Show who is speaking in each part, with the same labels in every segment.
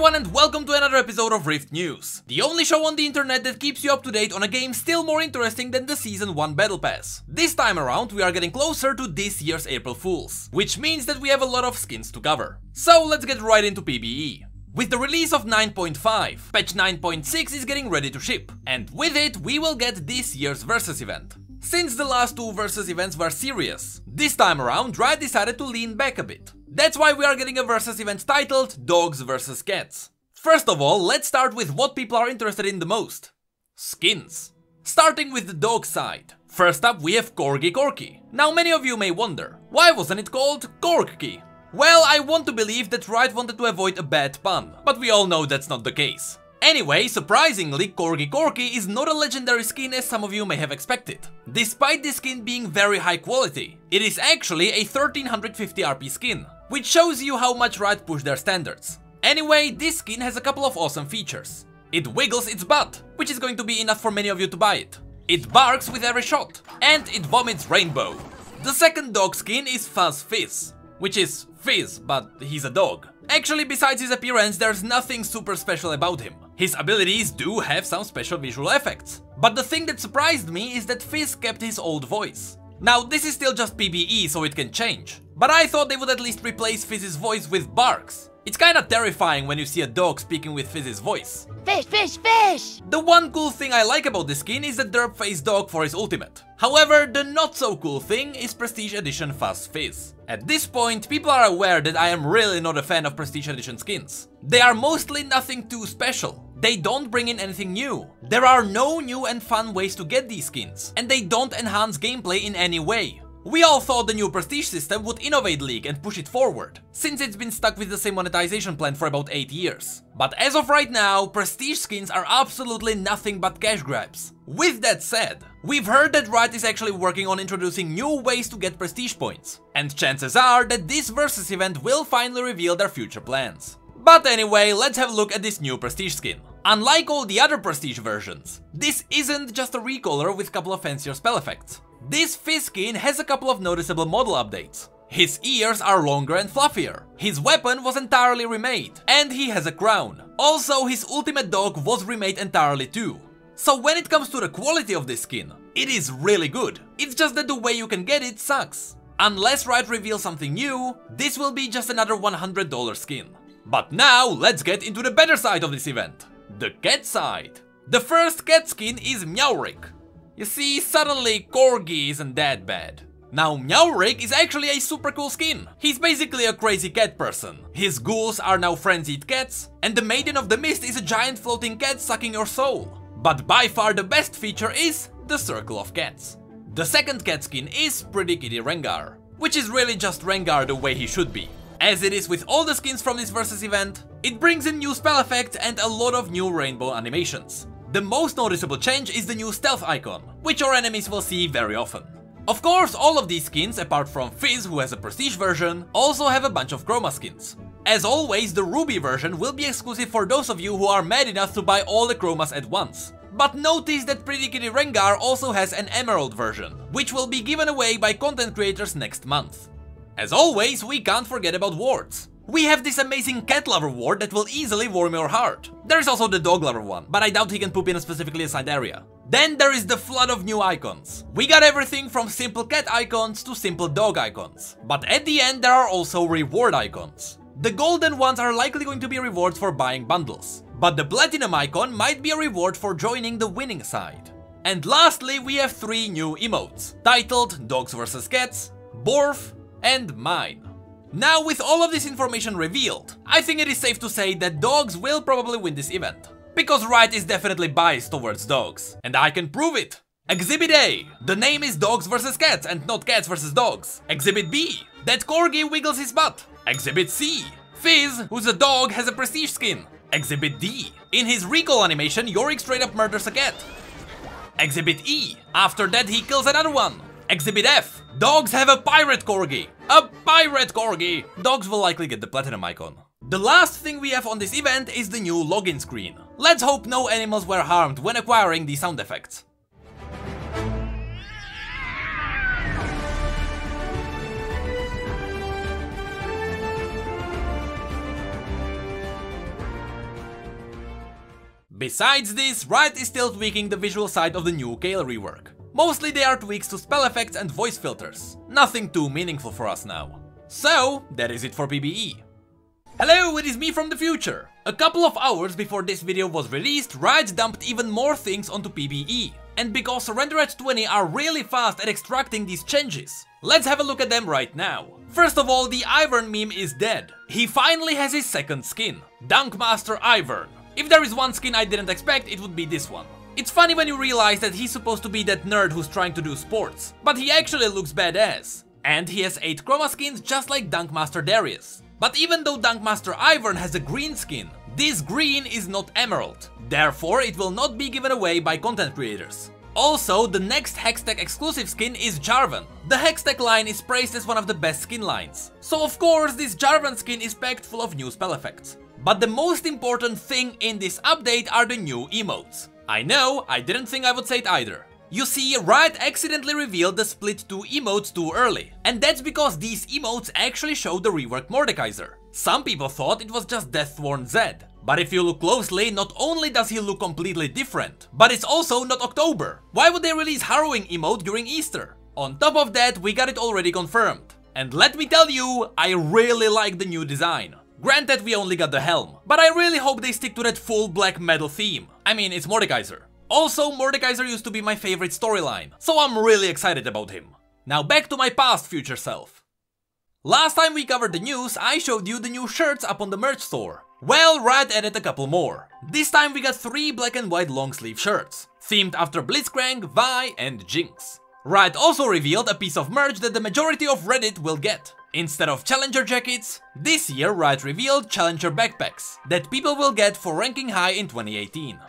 Speaker 1: everyone and welcome to another episode of Rift News, the only show on the internet that keeps you up to date on a game still more interesting than the Season 1 Battle Pass. This time around we are getting closer to this year's April Fools, which means that we have a lot of skins to cover. So let's get right into PBE. With the release of 9.5, patch 9.6 is getting ready to ship, and with it we will get this year's Versus event. Since the last two Versus events were serious, this time around Riot decided to lean back a bit. That's why we are getting a Versus event titled Dogs vs Cats. First of all, let's start with what people are interested in the most. Skins. Starting with the dog side. First up we have Corgi Corky. Now many of you may wonder, why wasn't it called Corky? Well, I want to believe that Riot wanted to avoid a bad pun, but we all know that's not the case. Anyway, surprisingly, Corgi Corky is not a legendary skin as some of you may have expected. Despite this skin being very high quality, it is actually a 1350 RP skin, which shows you how much Riot pushed their standards. Anyway, this skin has a couple of awesome features. It wiggles its butt, which is going to be enough for many of you to buy it. It barks with every shot, and it vomits rainbow. The second dog skin is Fuzz Fizz, which is Fizz, but he's a dog. Actually, besides his appearance, there's nothing super special about him. His abilities do have some special visual effects. But the thing that surprised me is that Fizz kept his old voice. Now, this is still just PBE, so it can change. But I thought they would at least replace Fizz's voice with barks. It's kinda terrifying when you see a dog speaking with Fizz's voice.
Speaker 2: Fish, fish, fish!
Speaker 1: The one cool thing I like about this skin is the derp face dog for his ultimate. However, the not so cool thing is Prestige Edition Fuzz Fizz. At this point, people are aware that I am really not a fan of Prestige Edition skins. They are mostly nothing too special. They don't bring in anything new. There are no new and fun ways to get these skins, and they don't enhance gameplay in any way. We all thought the new Prestige system would innovate League and push it forward, since it's been stuck with the same monetization plan for about 8 years. But as of right now, Prestige skins are absolutely nothing but cash grabs. With that said, we've heard that Riot is actually working on introducing new ways to get Prestige points, and chances are that this Versus event will finally reveal their future plans. But anyway, let's have a look at this new Prestige skin. Unlike all the other Prestige versions, this isn't just a recolor with a couple of fancier spell effects. This Fizz skin has a couple of noticeable model updates. His ears are longer and fluffier, his weapon was entirely remade, and he has a crown. Also, his ultimate dog was remade entirely too. So when it comes to the quality of this skin, it is really good. It's just that the way you can get it sucks. Unless Riot reveals something new, this will be just another $100 skin. But now, let's get into the better side of this event. The cat side. The first cat skin is Meowrick. You see, suddenly Corgi isn't that bad. Now Meowrick is actually a super cool skin. He's basically a crazy cat person. His ghouls are now frenzied cats, and the Maiden of the Mist is a giant floating cat sucking your soul. But by far the best feature is the Circle of Cats. The second cat skin is Pretty Kitty Rengar, which is really just Rengar the way he should be. As it is with all the skins from this Versus event, it brings in new spell effects and a lot of new rainbow animations. The most noticeable change is the new stealth icon, which your enemies will see very often. Of course, all of these skins, apart from Fizz who has a Prestige version, also have a bunch of chroma skins. As always, the Ruby version will be exclusive for those of you who are mad enough to buy all the chromas at once. But notice that Pretty Kitty Rengar also has an Emerald version, which will be given away by content creators next month. As always, we can't forget about wards. We have this amazing cat lover ward that will easily warm your heart. There is also the dog lover one, but I doubt he can poop in a specifically assigned area. Then there is the flood of new icons. We got everything from simple cat icons to simple dog icons. But at the end there are also reward icons. The golden ones are likely going to be rewards for buying bundles, but the platinum icon might be a reward for joining the winning side. And lastly we have 3 new emotes, titled Dogs vs Cats, Borf, and Mine. Now, with all of this information revealed, I think it is safe to say that dogs will probably win this event. Because Riot is definitely biased towards dogs, and I can prove it. Exhibit A, the name is Dogs vs Cats and not Cats vs Dogs. Exhibit B, that Corgi wiggles his butt. Exhibit C, Fizz, who's a dog, has a Prestige skin. Exhibit D, in his recall animation, Yorick straight up murders a cat. Exhibit E, after that he kills another one. Exhibit F, dogs have a pirate corgi. A pirate corgi! Dogs will likely get the platinum icon. The last thing we have on this event is the new login screen. Let's hope no animals were harmed when acquiring these sound effects. Besides this, Riot is still tweaking the visual side of the new Gale rework. Mostly they are tweaks to spell effects and voice filters. Nothing too meaningful for us now. So, that is it for PBE. Hello, it is me from the future! A couple of hours before this video was released, Riot dumped even more things onto PBE. And because Surrender at 20 are really fast at extracting these changes, let's have a look at them right now. First of all, the Ivern meme is dead. He finally has his second skin, Dunkmaster Ivern. If there is one skin I didn't expect, it would be this one. It's funny when you realize that he's supposed to be that nerd who's trying to do sports, but he actually looks badass. And he has 8 chroma skins just like Dunkmaster Darius. But even though Dunkmaster Ivern has a green skin, this green is not emerald. Therefore, it will not be given away by content creators. Also, the next Hextech exclusive skin is Jarvan. The Hextech line is praised as one of the best skin lines. So of course, this Jarvan skin is packed full of new spell effects. But the most important thing in this update are the new emotes. I know, I didn't think I would say it either. You see, Riot accidentally revealed the Split 2 emotes too early. And that's because these emotes actually show the reworked Mordekaiser. Some people thought it was just Deathworn Zed. But if you look closely, not only does he look completely different, but it's also not October. Why would they release Harrowing emote during Easter? On top of that, we got it already confirmed. And let me tell you, I really like the new design. Granted, we only got the helm, but I really hope they stick to that full black metal theme. I mean, it's Mordekaiser. Also, Mordekaiser used to be my favorite storyline, so I'm really excited about him. Now back to my past future self. Last time we covered the news, I showed you the new shirts up on the merch store. Well, Riot added a couple more. This time we got 3 black and white long sleeve shirts, themed after Blitzcrank, Vi and Jinx. Riot also revealed a piece of merch that the majority of Reddit will get. Instead of Challenger jackets, this year Riot revealed Challenger backpacks that people will get for ranking high in 2018.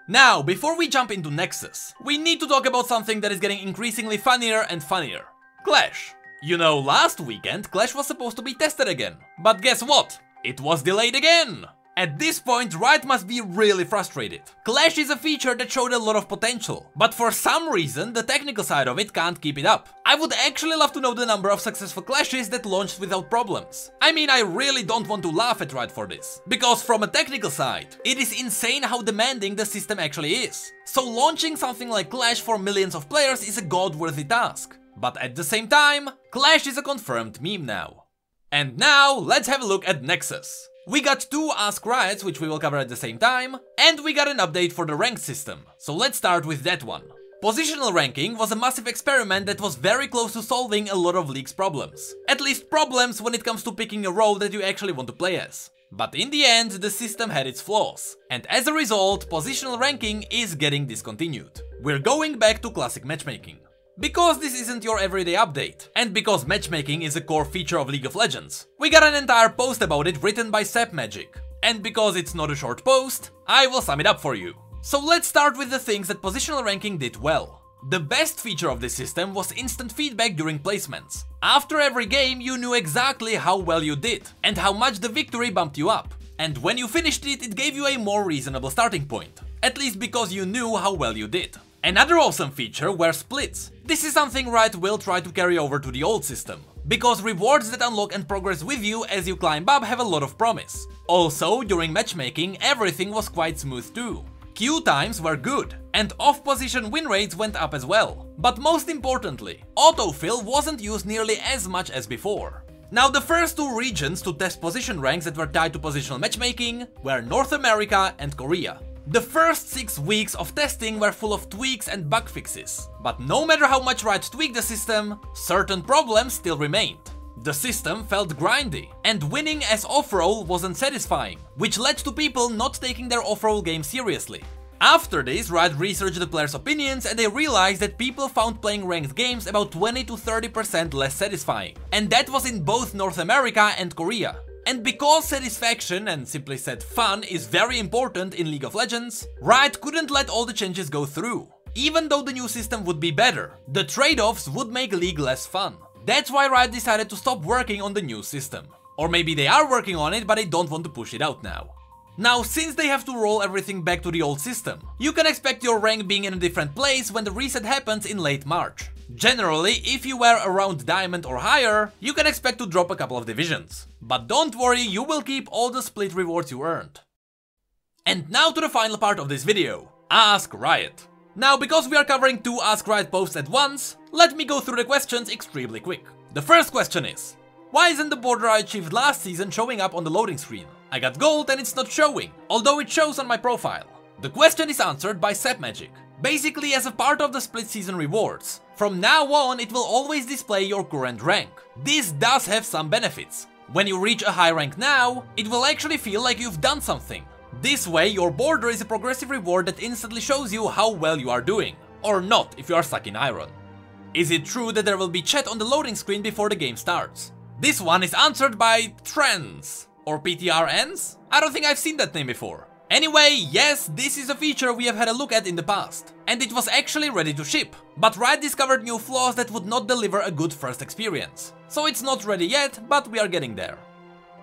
Speaker 1: Now, before we jump into Nexus, we need to talk about something that is getting increasingly funnier and funnier. Clash. You know, last weekend Clash was supposed to be tested again, but guess what? It was delayed again! At this point, Riot must be really frustrated. Clash is a feature that showed a lot of potential, but for some reason the technical side of it can't keep it up. I would actually love to know the number of successful clashes that launched without problems. I mean, I really don't want to laugh at Riot for this, because from a technical side, it is insane how demanding the system actually is. So launching something like Clash for millions of players is a god-worthy task. But at the same time, Clash is a confirmed meme now. And now, let's have a look at Nexus. We got 2 Ask Riots, which we will cover at the same time, and we got an update for the rank system, so let's start with that one. Positional ranking was a massive experiment that was very close to solving a lot of League's problems. At least problems when it comes to picking a role that you actually want to play as. But in the end, the system had its flaws, and as a result, positional ranking is getting discontinued. We're going back to classic matchmaking. Because this isn't your everyday update, and because matchmaking is a core feature of League of Legends, we got an entire post about it written by sapmagic. And because it's not a short post, I will sum it up for you. So let's start with the things that positional ranking did well. The best feature of this system was instant feedback during placements. After every game you knew exactly how well you did, and how much the victory bumped you up. And when you finished it, it gave you a more reasonable starting point. At least because you knew how well you did. Another awesome feature were splits. This is something Riot will try to carry over to the old system, because rewards that unlock and progress with you as you climb up have a lot of promise. Also, during matchmaking, everything was quite smooth too. Queue times were good, and off-position win rates went up as well. But most importantly, autofill wasn't used nearly as much as before. Now, the first 2 regions to test position ranks that were tied to positional matchmaking were North America and Korea. The first 6 weeks of testing were full of tweaks and bug fixes, but no matter how much Riot tweaked the system, certain problems still remained. The system felt grindy, and winning as off-roll wasn't satisfying, which led to people not taking their off-roll game seriously. After this, Riot researched the players' opinions and they realized that people found playing ranked games about 20 to 30% less satisfying, and that was in both North America and Korea. And because satisfaction, and simply said fun, is very important in League of Legends, Riot couldn't let all the changes go through. Even though the new system would be better, the trade-offs would make League less fun. That's why Riot decided to stop working on the new system. Or maybe they are working on it, but they don't want to push it out now. Now, since they have to roll everything back to the old system, you can expect your rank being in a different place when the reset happens in late March. Generally, if you were around Diamond or higher, you can expect to drop a couple of divisions. But don't worry, you will keep all the split rewards you earned. And now to the final part of this video, Ask Riot. Now, because we are covering 2 Ask Riot posts at once, let me go through the questions extremely quick. The first question is, why isn't the border I achieved last season showing up on the loading screen? I got gold and it's not showing, although it shows on my profile. The question is answered by Magic. Basically, as a part of the split season rewards, from now on it will always display your current rank. This does have some benefits. When you reach a high rank now, it will actually feel like you've done something. This way, your border is a progressive reward that instantly shows you how well you are doing. Or not, if you are stuck in Ivern. Is it true that there will be chat on the loading screen before the game starts? This one is answered by Trends. Or PTRNs? I don't think I've seen that name before. Anyway, yes, this is a feature we have had a look at in the past. And it was actually ready to ship. But Riot discovered new flaws that would not deliver a good first experience. So it's not ready yet, but we are getting there.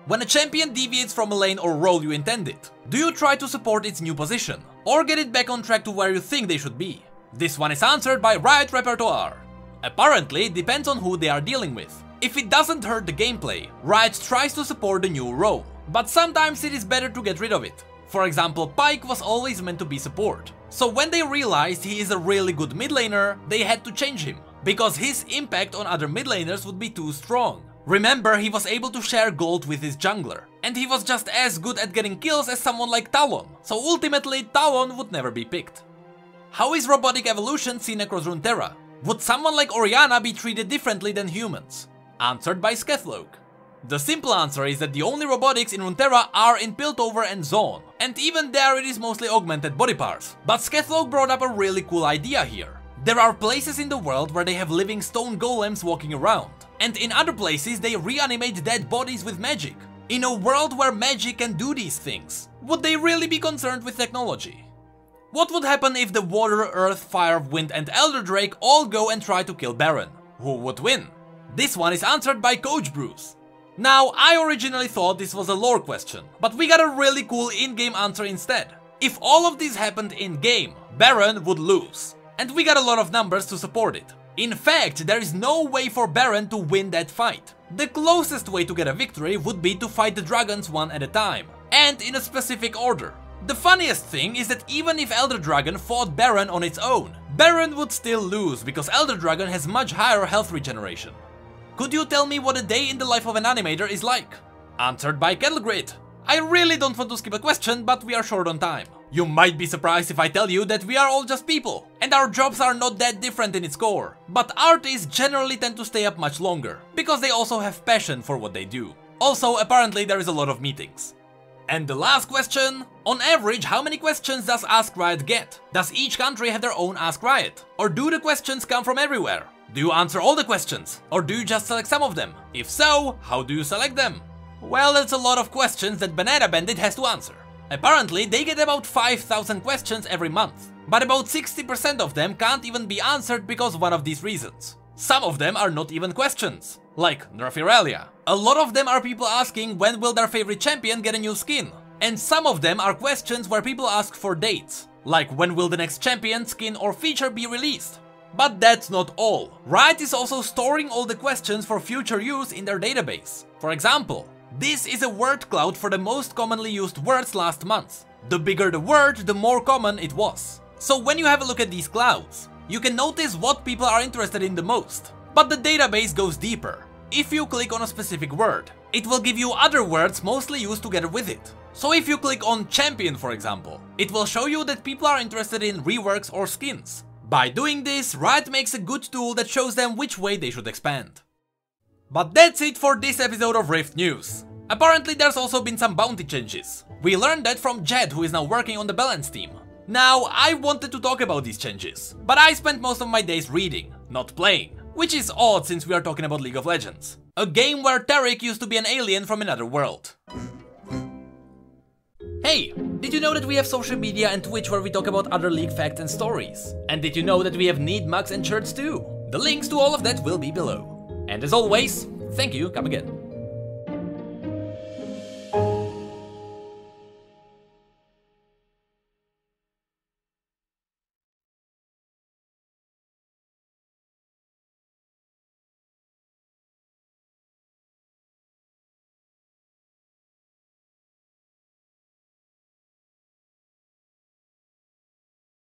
Speaker 1: When a champion deviates from a lane or role you intended, do you try to support its new position? Or get it back on track to where you think they should be? This one is answered by Riot Repertoire. Apparently, it depends on who they are dealing with. If it doesn't hurt the gameplay, Riot tries to support the new role. But sometimes it is better to get rid of it. For example, Pyke was always meant to be support. So when they realized he is a really good mid laner, they had to change him. Because his impact on other mid laners would be too strong. Remember, he was able to share gold with his jungler, and he was just as good at getting kills as someone like Talon, so ultimately Talon would never be picked. How is robotic evolution seen across Runeterra? Would someone like Orianna be treated differently than humans? Answered by Skethloke. The simple answer is that the only robotics in Runeterra are in Piltover and Zone, and even there it is mostly augmented body parts. But Skethloke brought up a really cool idea here. There are places in the world where they have living stone golems walking around. And in other places they reanimate dead bodies with magic. In a world where magic can do these things, would they really be concerned with technology? What would happen if the Water, Earth, Fire, Wind and Elder Drake all go and try to kill Baron? Who would win? This one is answered by Coach Bruce. Now, I originally thought this was a lore question, but we got a really cool in-game answer instead. If all of this happened in-game, Baron would lose. And we got a lot of numbers to support it. In fact, there is no way for Baron to win that fight. The closest way to get a victory would be to fight the dragons one at a time, and in a specific order. The funniest thing is that even if Elder Dragon fought Baron on its own, Baron would still lose because Elder Dragon has much higher health regeneration. Could you tell me what a day in the life of an animator is like? Answered by Kettlegrid. I really don't want to skip a question, but we are short on time. You might be surprised if I tell you that we are all just people, and our jobs are not that different in its core. But artists generally tend to stay up much longer, because they also have passion for what they do. Also, apparently there is a lot of meetings. And the last question, on average, how many questions does Ask Riot get? Does each country have their own Ask Riot? Or do the questions come from everywhere? Do you answer all the questions? Or do you just select some of them? If so, how do you select them? Well, that's a lot of questions that Banana Bandit has to answer. Apparently, they get about 5,000 questions every month, but about 60% of them can't even be answered because of one of these reasons. Some of them are not even questions, like Nerf Irelia. A lot of them are people asking when will their favorite champion get a new skin. And some of them are questions where people ask for dates, like when will the next champion, skin or feature be released. But that's not all. Riot is also storing all the questions for future use in their database. For example, this is a word cloud for the most commonly used words last month. The bigger the word, the more common it was. So when you have a look at these clouds, you can notice what people are interested in the most. But the database goes deeper. If you click on a specific word, it will give you other words mostly used together with it. So if you click on champion, for example, it will show you that people are interested in reworks or skins. By doing this, Riot makes a good tool that shows them which way they should expand. But that's it for this episode of Rift News. Apparently there's also been some bounty changes. We learned that from Jed, who is now working on the balance team. Now, I wanted to talk about these changes, but I spent most of my days reading, not playing. Which is odd since we are talking about League of Legends. A game where Taric used to be an alien from another world. Hey, did you know that we have social media and Twitch where we talk about other League facts and stories? And did you know that we have need mugs and shirts too? The links to all of that will be below. And as always, thank you, come again.